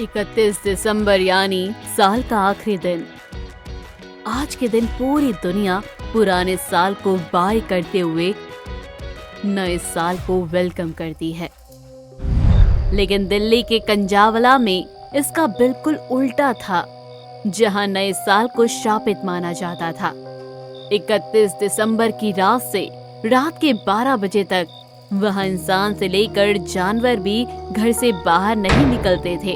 31 दिसंबर यानी साल का आखिरी दिन। आज के दिन पूरी दुनिया पुराने साल को बाय करते हुए नए साल को वेलकम करती है, लेकिन दिल्ली के कंजावला में इसका बिल्कुल उल्टा था, जहां नए साल को शापित माना जाता था। 31 दिसंबर की रात से रात के 12 बजे तक वहां इंसान से लेकर जानवर भी घर से बाहर नहीं निकलते थे,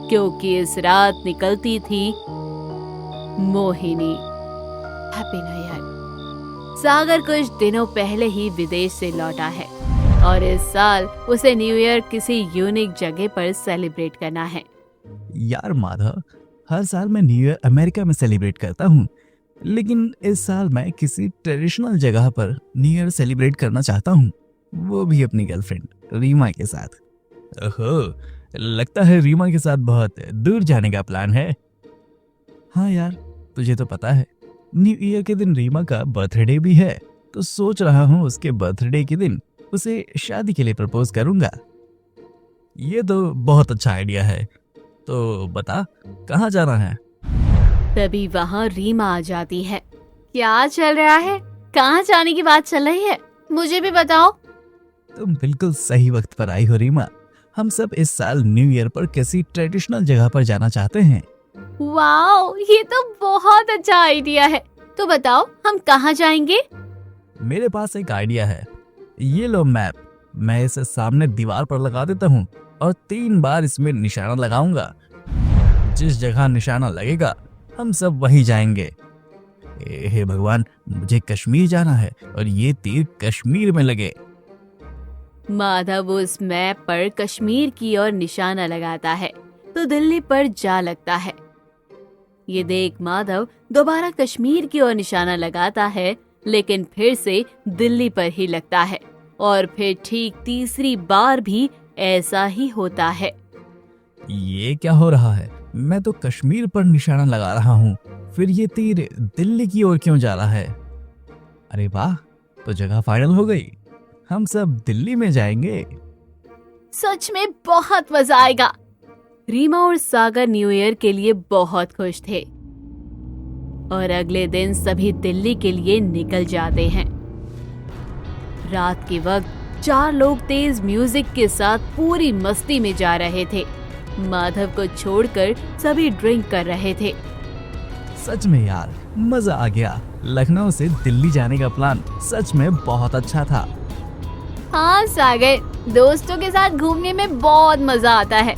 क्योंकि इस रात निकलती थी Mohini. Happy new year. Sagar कुछ दिनों पहले ही विदेश से लौटा है और इस साल उसे न्यू ईयर किसी यूनिक जगह पर सेलिब्रेट करना है। यार माधव, हर साल मैं न्यू ईयर अमेरिका में सेलिब्रेट करता हूँ, लेकिन इस साल मैं किसी ट्रेडिशनल जगह पर न्यू ईयर सेलिब्रेट करना चाहता हूँ, वो भी अपनी गर्लफ्रेंड रीमा के साथ। ओहो, लगता है रीमा के साथ बहुत दूर जाने का प्लान है। हाँ यार, तुझे तो पता है न्यू ईयर के दिन रीमा का बर्थडे भी है, तो सोच रहा हूँ उसके बर्थडे के दिन उसे शादी के लिए प्रपोज करूंगा। ये तो बहुत अच्छा आइडिया है, तो बता कहाँ जाना है? तभी वहाँ रीमा आ जाती है। क्या चल रहा है? कहाँ जाने की बात चल रही है? मुझे भी बताओ। तुम बिल्कुल सही वक्त पर आई हो रीमा। हम सब इस साल न्यू ईयर पर किसी ट्रेडिशनल जगह पर जाना चाहते हैं। वाओ, ये तो बहुत अच्छा आइडिया है। तो बताओ हम कहाँ जाएंगे? मेरे पास एक आइडिया है। ये लो मैप, मैं इसे सामने दीवार पर लगा देता हूँ और 3 बार इसमें निशाना लगाऊंगा। जिस जगह निशाना लगेगा हम सब वहीं जाएंगे। हे भगवान, मुझे कश्मीर जाना है और ये तीर कश्मीर में लगे। माधव उस मैप पर कश्मीर की ओर निशाना लगाता है तो दिल्ली पर जा लगता है। ये देख माधव दोबारा कश्मीर की ओर निशाना लगाता है, लेकिन फिर से दिल्ली पर ही लगता है और फिर ठीक तीसरी बार भी ऐसा ही होता है। ये क्या हो रहा है? मैं तो कश्मीर पर निशाना लगा रहा हूँ, फिर ये तीर दिल्ली की ओर क्यों जा रहा है? अरे वाह, तो जगह फाइनल हो गई। हम सब दिल्ली में जाएंगे। सच में बहुत मजा आएगा। रीमा और सागर न्यू ईयर के लिए बहुत खुश थे और अगले दिन सभी दिल्ली के लिए निकल जाते हैं। रात के वक्त 4 लोग तेज म्यूजिक के साथ पूरी मस्ती में जा रहे थे। माधव को छोड़कर सभी ड्रिंक कर रहे थे। सच में यार, मजा आ गया। लखनऊ से दिल्ली जाने का प्लान सच में बहुत अच्छा था। हाँ सागर, दोस्तों के साथ घूमने में बहुत मजा आता है।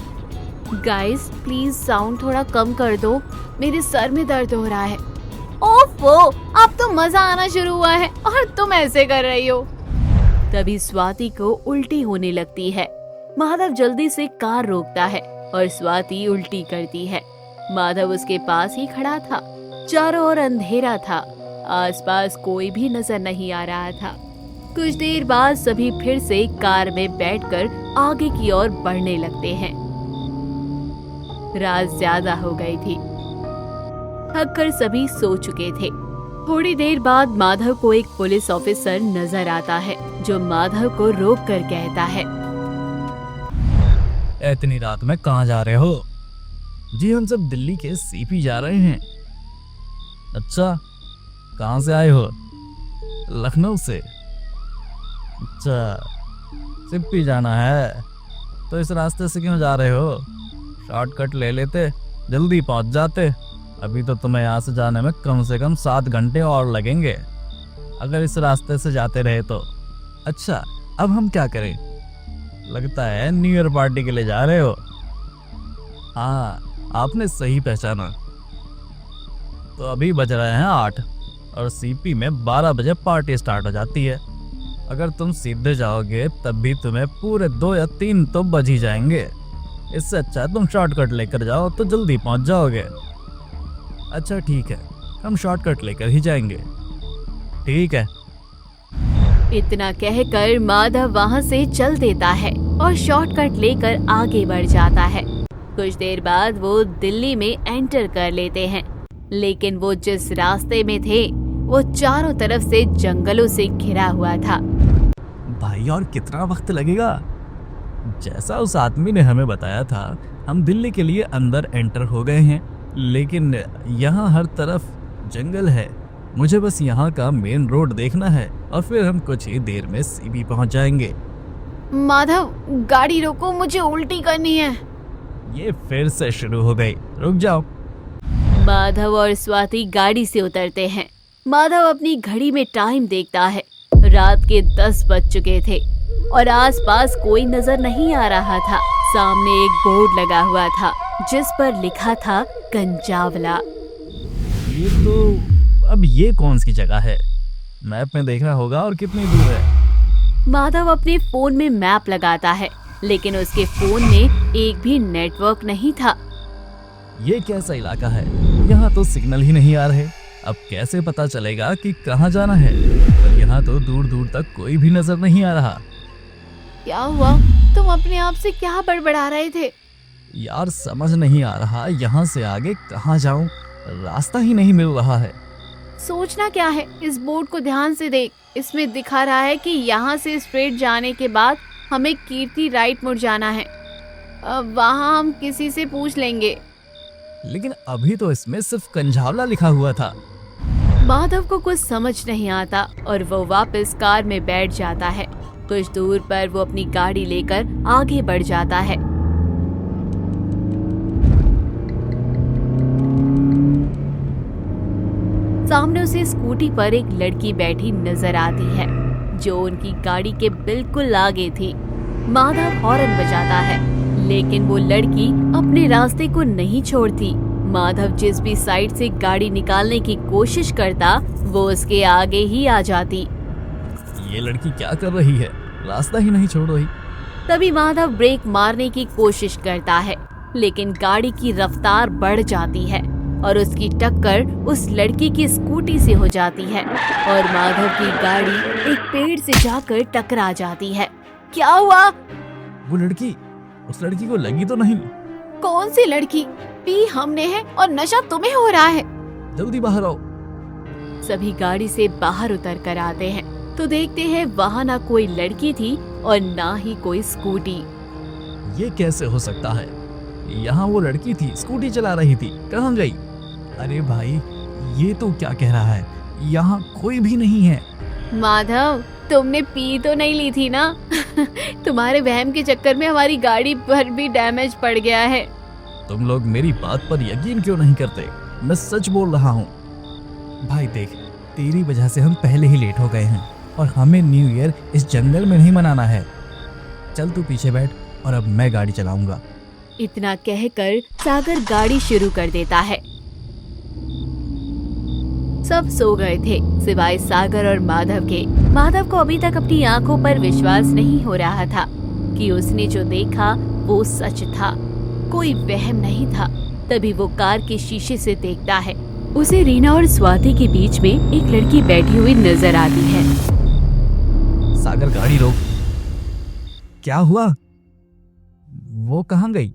गाइस प्लीज साउंड थोड़ा कम कर दो, मेरे सर में दर्द हो रहा है। ओफो, अब तो मजा आना शुरू हुआ है और तुम ऐसे कर रही हो। तभी स्वाति को उल्टी होने लगती है। माधव जल्दी से कार रोकता है और स्वाति उल्टी करती है। माधव उसके पास ही खड़ा था। चारों ओर अंधेरा था, आसपास कोई भी नजर नहीं आ रहा था। कुछ देर बाद सभी फिर से कार में बैठकर आगे की ओर बढ़ने लगते हैं। रात ज्यादा हो गई थी, थक कर सभी सो चुके थे। थोड़ी देर बाद माधव को एक पुलिस ऑफिसर नजर आता है, जो माधव को रोक कर कहता है, इतनी रात में कहाँ जा रहे हो? जी हम सब दिल्ली के सीपी जा रहे हैं। अच्छा, कहाँ से आए हो? लखनऊ से। अच्छा, सीपी जाना है तो इस रास्ते से क्यों जा रहे हो? शॉर्टकट ले लेते, जल्दी पहुंच जाते। अभी तो तुम्हें यहाँ से जाने में कम से कम 7 घंटे और लगेंगे, अगर इस रास्ते से जाते रहे तो। अच्छा, अब हम क्या करें? लगता है न्यू ईयर पार्टी के लिए जा रहे हो। हाँ, आपने सही पहचाना। तो अभी बज रहे हैं 8 और सीपी में 12 बजे पार्टी स्टार्ट हो जाती है। अगर तुम सीधे जाओगे तब भी तुम्हें पूरे 2 या 3 तो बज ही जाएंगे। इससे अच्छा तुम शॉर्टकट लेकर जाओ तो जल्दी पहुंच जाओगे। अच्छा ठीक है, हम शॉर्टकट लेकर ही जाएंगे। ठीक है। इतना कहकर माधव वहाँ से चल देता है और शॉर्टकट लेकर आगे बढ़ जाता है। कुछ देर बाद वो दिल्ली में एंटर कर लेते हैं, लेकिन वो जिस रास्ते में थे वो चारों तरफ से जंगलों से घिरा हुआ था। भाई और कितना वक्त लगेगा? जैसा उस आदमी ने हमें बताया था, हम दिल्ली के लिए अंदर एंटर हो गए हैं, लेकिन यहाँ हर तरफ जंगल है। मुझे बस यहाँ का मेन रोड देखना है और फिर हम कुछ ही देर में सीबी पहुँच जाएंगे। माधव, गाड़ी रोको, मुझे उल्टी करनी है। ये फिर से शुरू हो गई, रुक जाओ। माधव और स्वाति गाड़ी से उतरते हैं। माधव अपनी घड़ी में टाइम देखता है। रात के 10 बज चुके थे और आसपास कोई नजर नहीं आ रहा था। सामने एक बोर्ड लगा हुआ था जिस पर लिखा था कंजावला। ये तो अब ये कौन सी जगह है? मैप में देखना होगा और कितनी दूर है। माधव अपने फोन में मैप लगाता है, लेकिन उसके फोन में एक भी नेटवर्क नहीं था। ये कैसा इलाका है? यहाँ तो सिग्नल ही नहीं आ रहे। अब कैसे पता चलेगा कि कहाँ जाना है? पर यहाँ तो दूर दूर तक कोई भी नजर नहीं आ रहा। क्या हुआ? तुम अपने आप से क्या बड़बड़ा रहे थे? यार समझ नहीं आ रहा यहाँ से आगे कहाँ जाऊँ, रास्ता ही नहीं मिल रहा है। सोचना क्या है, इस बोर्ड को ध्यान से देख। इसमें दिखा रहा है कि यहाँ से स्ट्रेट जाने के बाद हमें कीर्ति राइट मुड़ जाना है। वहाँ हम किसी से पूछ लेंगे। लेकिन अभी तो इसमें सिर्फ कंझावला लिखा हुआ था। माधव को कुछ समझ नहीं आता और वो वापस कार में बैठ जाता है। कुछ दूर पर वो अपनी गाड़ी लेकर आगे बढ़ जाता है। सामने उसे स्कूटी पर एक लड़की बैठी नजर आती है जो उनकी गाड़ी के बिल्कुल आगे थी। माधव हॉर्न बजाता है, लेकिन वो लड़की अपने रास्ते को नहीं छोड़ती। माधव जिस भी साइड से गाड़ी निकालने की कोशिश करता, वो उसके आगे ही आ जाती। ये लड़की क्या कर रही है? रास्ता ही नहीं छोड़ रही। तभी माधव ब्रेक मारने की कोशिश करता है, लेकिन गाड़ी की रफ्तार बढ़ जाती है और उसकी टक्कर उस लड़की की स्कूटी से हो जाती है और माधव की गाड़ी एक पेड़ से जाकर टकरा जाती है। क्या हुआ? वो लड़की, उस लड़की को लगी तो नहीं? कौन सी लड़की? पी हमने है और नशा तुम्हें हो रहा है। जल्दी बाहर आओ। सभी गाड़ी से बाहर उतर कर आते हैं तो देखते हैं वहाँ ना कोई लड़की थी और ना ही कोई स्कूटी। ये कैसे हो सकता है? यहाँ वो लड़की थी, स्कूटी चला रही थी, कहाँ गई? अरे भाई, ये तो क्या कह रहा है? यहाँ कोई भी नहीं है। माधव, तुमने पी तो नहीं ली थी ना? तुम्हारे वहम के चक्कर में हमारी गाड़ी पर भी डैमेज पड़ गया है। तुम लोग मेरी बात पर यकीन क्यों नहीं करते? मैं सच बोल रहा हूँ। भाई देख, तेरी वजह से हम पहले ही लेट हो गए हैं और हमें न्यू ईयर इस जंगल में नहीं मनाना है। चल तू पीछे बैठ और अब मैं गाड़ी चलाऊंगा। इतना कहकर सागर गाड़ी शुरू कर देता है। सब सो गए थे सिवाय सागर और माधव के। माधव को अभी तक अपनी आंखों पर विश्वास नहीं हो रहा था कि उसने जो देखा वो सच था, कोई वहम नहीं था। तभी वो कार के शीशे से देखता है, उसे रीना और स्वाति के बीच में एक लड़की बैठी हुई नजर आती है। सागर गाड़ी रोक। क्या हुआ? वो कहाँ गई?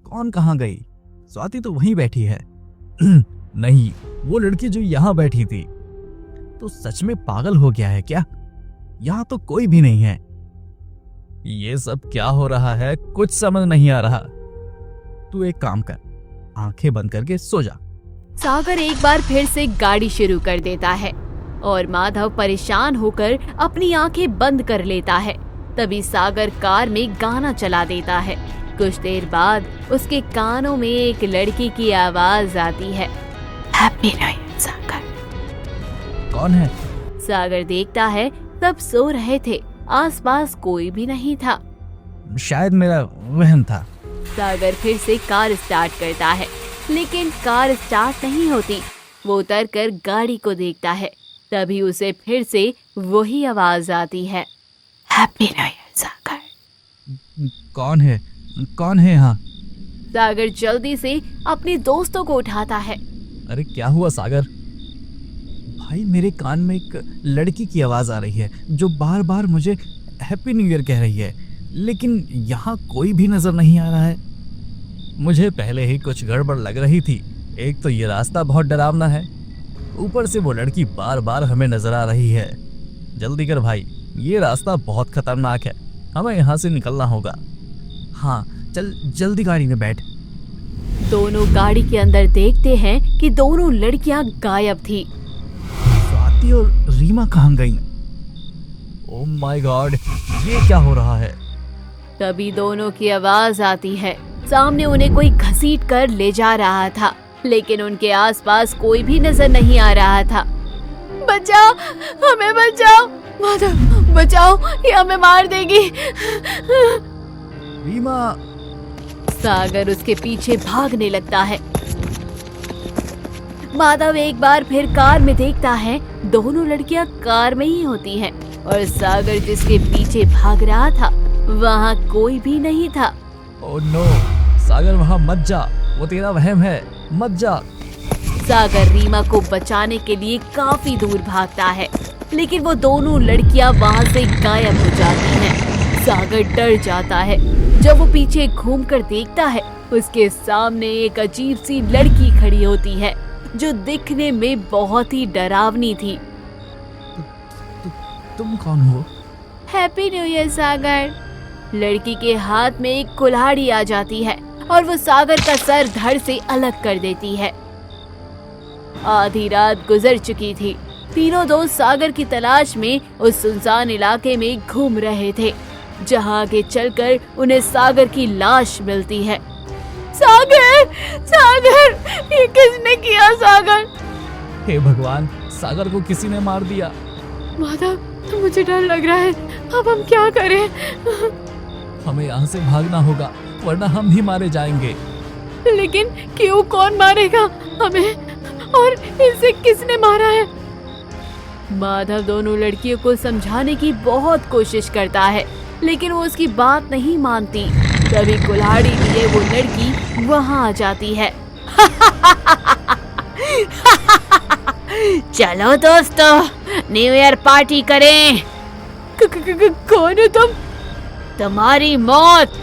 कौन कहाँ गई? स्वाति तो वहीं बैठी है। नहीं, वो लड़की जो यहाँ बैठी थी। तो सच में पागल हो गया है क्या? यहाँ तो कोई भी नहीं है। ये सब क्या हो रहा है, कुछ समझ नहीं आ रहा। तू एक काम कर, आंखें बंद करके सो जा। सागर एक बार फिर से गाड़ी शुरू कर देता है और माधव परेशान होकर अपनी आंखें बंद कर लेता है। तभी सागर कार में गाना चला देता है। कुछ देर बाद उसके कानों में एक लड़की की आवाज आती है, हैप्पी न्यू ईयर सागर। कौन है? सागर देखता है सब सो रहे थे, आसपास कोई भी नहीं था। शायद मेरा वहम था। सागर फिर से कार स्टार्ट करता है, लेकिन कार स्टार्ट नहीं होती। वो उतरकर गाड़ी को देखता है, तभी उसे फिर से वही आवाज आती है, हैप्पी न्यू ईयर सागर। कौन है? कौन है यहाँ? सागर जल्दी से अपने दोस्तों को उठाता है। अरे क्या हुआ सागर? भाई मेरे कान में एक लड़की की आवाज आ रही है जो बार बार मुझे हैप्पी न्यू ईयर कह रही है, लेकिन यहाँ कोई भी नजर नहीं आ रहा है। मुझे पहले ही कुछ गड़बड़ लग रही थी। एक तो ये रास्ता बहुत डरावना है, ऊपर से वो लड़की बार बार हमें नजर आ रही है। जल्दी कर भाई, ये रास्ता बहुत खतरनाक है। हमें यहाँ से निकलना होगा। हाँ चल जल्दी गाड़ी में बैठ। दोनों गाड़ी के अंदर देखते हैं कि दोनों लड़कियां गायब थी। स्वाति और रीमा कहाँ गई? ओह माय गॉड, ये क्या हो रहा है? तभी दोनों की आवाज आती है। सामने उन्हें कोई घसीट कर ले जा रहा था, लेकिन उनके आसपास कोई भी नजर नहीं आ रहा था। बचाओ, हमें बचाओ, माधव बचाओ, ये हमें मार देगी। रीमा। सागर उसके पीछे भागने लगता है। माधव एक बार फिर कार में देखता है, दोनों लड़कियां कार में ही होती हैं और सागर जिसके पीछे भाग रहा था वहाँ कोई भी नहीं था। ओह नो, सागर वहाँ मत जा, वो तेरा वहम है, मत जा। सागर रीमा को बचाने के लिए काफी दूर भागता है, लेकिन वो दोनों लड़कियां वहाँ से गायब हो जाती हैं। सागर डर जाता है। जब वो पीछे घूमकर देखता है, उसके सामने एक अजीब सी लड़की खड़ी होती है जो दिखने में बहुत ही डरावनी थी। तुम कौन हो? हैप्पी न्यू ईयर सागर। लड़की के हाथ में एक कुल्हाड़ी आ जाती है और वो सागर का सर धड़ से अलग कर देती है। आधी रात गुजर चुकी थी। तीनों दोस्त सागर की तलाश में उस सुनसान इलाके में घूम रहे थे, जहां आगे चलकर उन्हें सागर की लाश मिलती है। सागर, सागर, ये किसने किया सागर? हे भगवान, सागर को किसी ने मार दिया। माधव, तो मुझे डर लग रहा है, अब हम क्या करें? हमें यहाँ से भागना होगा, वरना हम भी मारे जाएंगे। लेकिन क्यों? कौन मारेगा हमें? और इसे किसने मारा है? माधव दोनों लड़कियों को समझाने की बहुत कोशिश करता है, लेकिन वो उसकी बात नहीं मानती। तभी कुल्हाड़ी लिए वो लड़की वहाँ आ जाती है। चलो दोस्तों, न्यू ईयर पार्टी करें। कौन हो तुम? तुम्हारी मौत।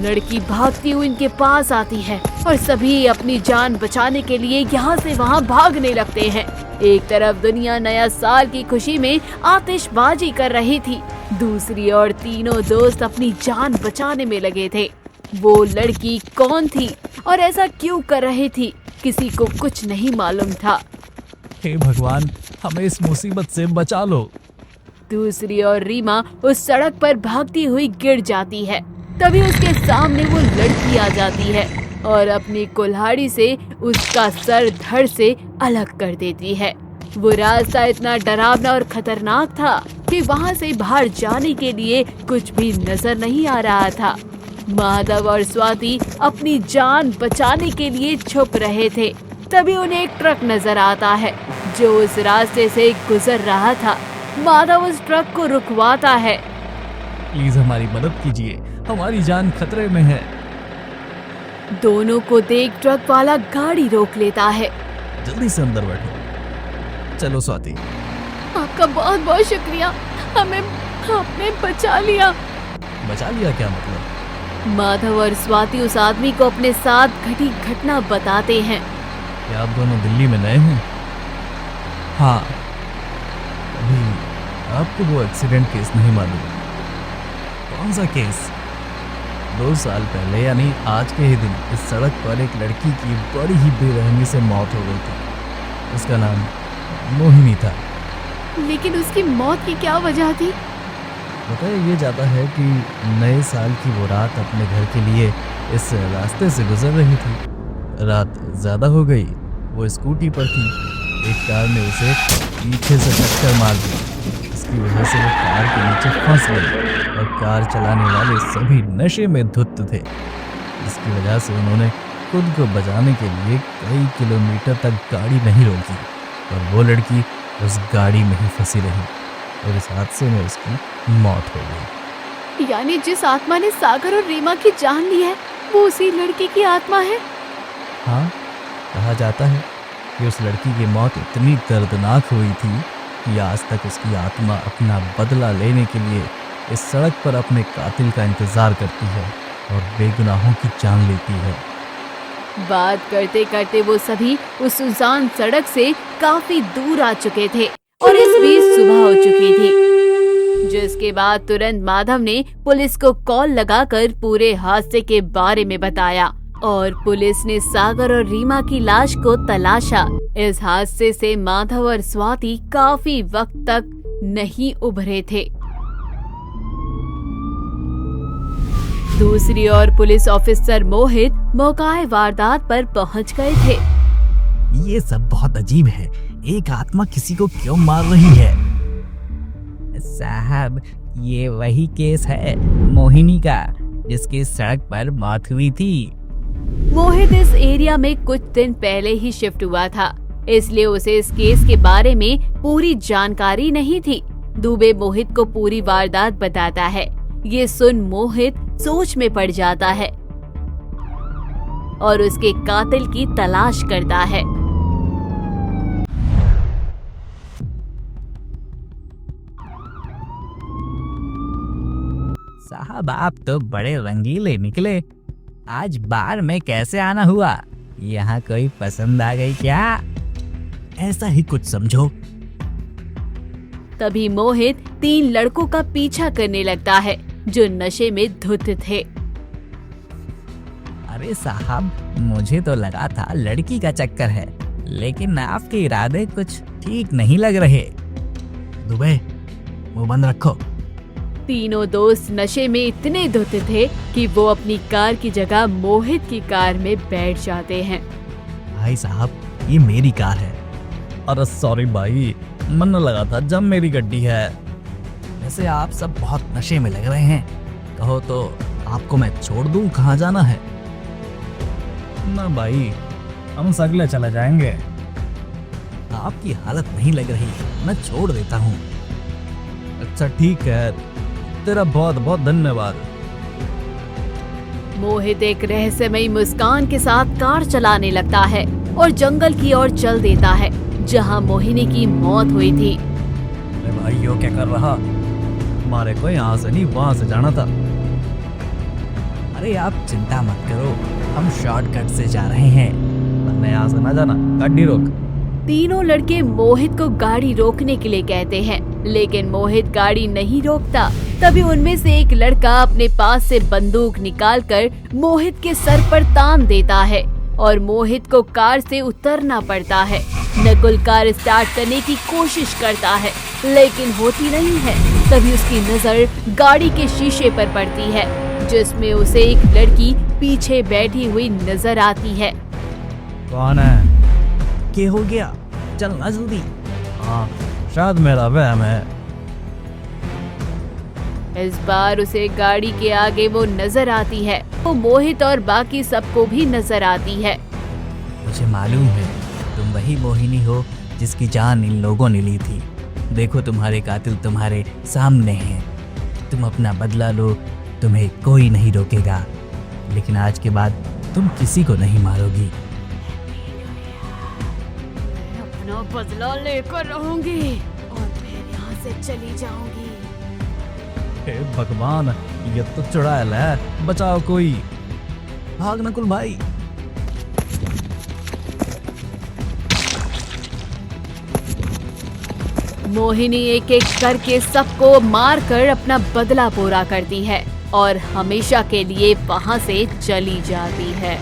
लड़की भागती हुई इनके पास आती है और सभी अपनी जान बचाने के लिए यहाँ से वहाँ भागने लगते हैं। एक तरफ दुनिया नया साल की खुशी में आतिशबाजी कर रही थी, दूसरी ओर तीनों दोस्त अपनी जान बचाने में लगे थे। वो लड़की कौन थी और ऐसा क्यों कर रही थी, किसी को कुछ नहीं मालूम था। हे भगवान, हमें इस मुसीबत से बचा लो। दूसरी ओर रीमा उस सड़क पर भागती हुई गिर जाती है। तभी उसके सामने वो लड़की आ जाती है और अपनी कुल्हाड़ी से उसका सर धड़ से अलग कर देती है। वो रास्ता इतना डरावना और खतरनाक था कि वहाँ से बाहर जाने के लिए कुछ भी नजर नहीं आ रहा था। माधव और स्वाति अपनी जान बचाने के लिए छुप रहे थे। तभी उन्हें एक ट्रक नजर आता है जो उस रास्ते से गुजर रहा था। माधव उस ट्रक को रुकवाता है। प्लीज हमारी मदद कीजिए, हमारी जान खतरे में है। दोनों को देख ट्रक वाला गाड़ी रोक लेता है। जल्दी से अंदर बैठो। चलो स्वाति। आपका बहुत बहुत शुक्रिया, हमें आपने बचा लिया। बचा लिया क्या मतलब? माधव और स्वाति उस आदमी को अपने साथ घटी घटना बताते हैं। क्या आप दोनों दिल्ली में नए हैं? हाँ। अभी आपको वो एक्सीडेंट केस नहीं मालूम? कौन सा केस? 2 साल पहले यानी आज के ही दिन इस सड़क पर एक लड़की की बड़ी ही बेरहमी से मौत हो गई थी। उसका नाम मोहिनी था। लेकिन उसकी मौत की क्या वजह थी? बताया ये जाता है कि नए साल की वो रात अपने घर के लिए इस रास्ते से गुजर रही थी। रात ज़्यादा हो गई, वो स्कूटी पर थी। एक कार ने उसे पीछे से टक्कर मार दी। इसकी वजह से वो कार के नीचे फंस गई और कार चलाने वाले सभी नशे में धुत थे। इसकी वजह से उन्होंने खुद को बचाने के लिए कई किलोमीटर तक गाड़ी नहीं रोकी और वो लड़की उस गाड़ी में ही फंसी रही और इस हादसे में उसकी मौत हो गई। यानी जिस आत्मा ने सागर और रीमा की जान ली है वो उसी लड़की की आत्मा है? हाँ, कहा जाता है कि उस लड़की की मौत इतनी दर्दनाक हुई थी कि आज तक उसकी आत्मा अपना बदला लेने के लिए इस सड़क पर अपने कातिल का इंतजार करती है और बेगुनाहों की जान लेती है। बात करते करते वो सभी उस सुनसान सड़क से काफी दूर आ चुके थे और इस बीच सुबह हो चुकी थी। जिसके बाद तुरंत माधव ने पुलिस को कॉल लगाकर पूरे हादसे के बारे में बताया और पुलिस ने सागर और रीमा की लाश को तलाशा। इस हादसे से माधव और स्वाति काफी वक्त तक नहीं उभरे थे। दूसरी ओर पुलिस ऑफिसर मोहित मौके वारदात पर पहुंच गए थे। ये सब बहुत अजीब है। एक आत्मा किसी को क्यों मार रही है? साहब, ये वही केस है मोहिनी का, जिसकी सड़क पर मौत हुई थी। मोहित इस एरिया में कुछ दिन पहले ही शिफ्ट हुआ था, इसलिए उसे इस केस के बारे में पूरी जानकारी नहीं थी। दुबे मोहित को पूरी वारदात बताता है। ये सुन मोहित सोच में पड़ जाता है और उसके कातिल की तलाश करता है। साहब, आप तो बड़े रंगीले निकले। आज बार में कैसे आना हुआ? यहाँ कोई पसंद आ गई क्या? ऐसा ही कुछ समझो। तभी मोहित 3 लड़कों का पीछा करने लगता है जो नशे में धुत थे। अरे साहब, मुझे तो लगा था लड़की का चक्कर है, लेकिन आपके इरादे कुछ ठीक नहीं लग रहे। दुबे, मुंह बंद रखो। तीनों दोस्त नशे में इतने धुत थे कि वो अपनी कार की जगह मोहित की कार में बैठ जाते हैं। भाई साहब, ये मेरी कार है। अरे सॉरी भाई, मन लगा था जब मेरी गड्डी है। वैसे आप सब बहुत नशे में लग रहे हैं। कहो तो आपको मैं छोड़ दूं, कहाँ जाना है? ना भाई, हम सगले चले जाएंगे। आपकी हालत नहीं लग रही, मैं छोड़ देता हूँ। अच्छा ठीक है, तेरा बहुत बहुत धन्यवाद। मोहित एक रहस्यमयी मुस्कान के साथ कार चलाने लगता है और जंगल की ओर चल देता है जहां मोहिनी की मौत हुई थी। अरे भाई, यो क्या कर रहा? हमारे को यहाँ से नहीं वहाँ से जाना था। अरे आप चिंता मत करो, हम शॉर्टकट से जा रहे हैं, वरना यहाँ से ना जाना। गाड़ी रोक। तीनों लड़के मोहित को गाड़ी रोकने के लिए कहते हैं, लेकिन मोहित गाड़ी नहीं रोकता। तभी उनमें से एक लड़का अपने पास से बंदूक निकालकर मोहित के सर पर तान देता है और मोहित को कार से उतरना पड़ता है। नकुल कार स्टार्ट करने की कोशिश करता है, लेकिन होती नहीं है। तभी उसकी नजर गाड़ी के शीशे पर पड़ती है, जिसमें उसे एक लड़की पीछे बैठी हुई नजर आती है। कौन है? क्या हो गया? चलना जल्दी। हाँ, शायद मेरा वहम है। इस बार उसे गाड़ी के आगे वो नजर आती है। वो मोहित और बाकी सबको भी नजर आती है। मुझे मालूम है तुम वही मोहिनी हो जिसकी जान इन लोगों ने ली थी। देखो, तुम्हारे कातिल तुम्हारे सामने हैं। तुम अपना बदला लो, तुम्हें कोई नहीं रोकेगा। लेकिन आज के बाद तुम किसी को नहीं मारोगी। अपना बदला लेकर रहूंगी और फिर यहाँ से चली जाऊंगी। हे भगवान, ये तो चुड़ैल है, बचाओ कोई। भाग नकुल भाई। मोहिनी एक एक करके सबको मारकर अपना बदला पूरा करती है और हमेशा के लिए वहां से चली जाती है।